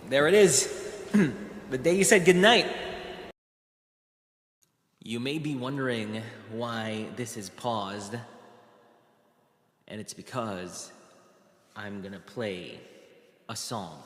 there it is. The day you said goodnight. You may be wondering why this is paused, and it's because I'm gonna play a song.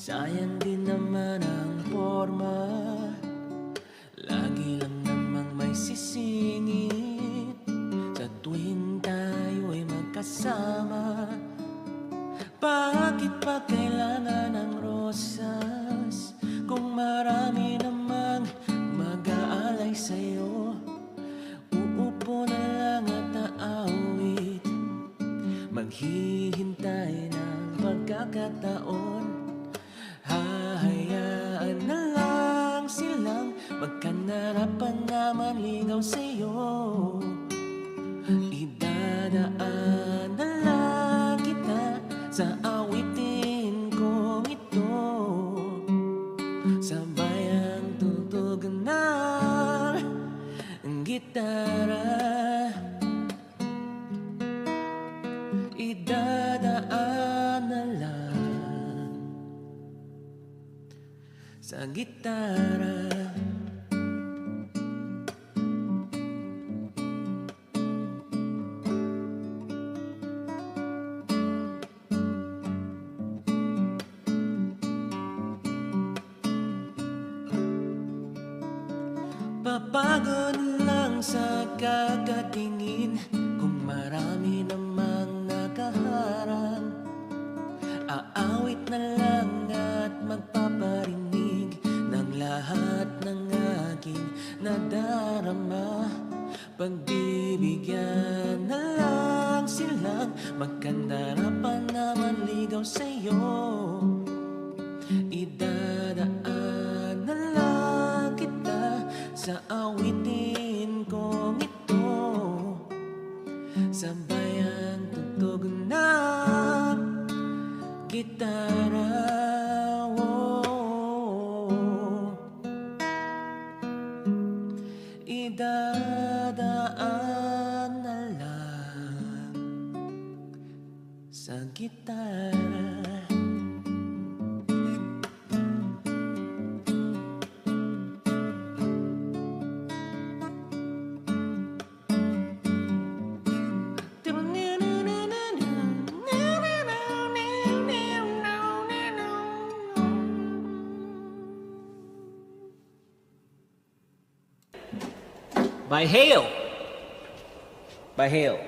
Sayang din naman ang forma, lagi lang namang may sisingit sa tuwing tayo'y magkasama. Bakit pa kailangan ng rosas kung marami namang mag-aalay sa'yo? Uupo na lang at aawit, maghihintay ng pagkakataon. Hahayaan na lang silang magkanarapan na manligaw sa'yo. Idadaan na lang kita sa awitin kong ito, sabay ang tugtog ng gitara. Idadaan na lang sa gitara. Papagod lang sa kakatingin kung marami namang nakaharang. Aawit na lang at magpaparinig ng lahat ng aking nadarama. Pagbibigyan na lang silang magkandarapan na manligaw sa'yo. Idadaan na lang kita sa awitin kong ito, sabay ang tugtog ng gitara. Idadaan na lang sa gitara. By Hale. By Hale.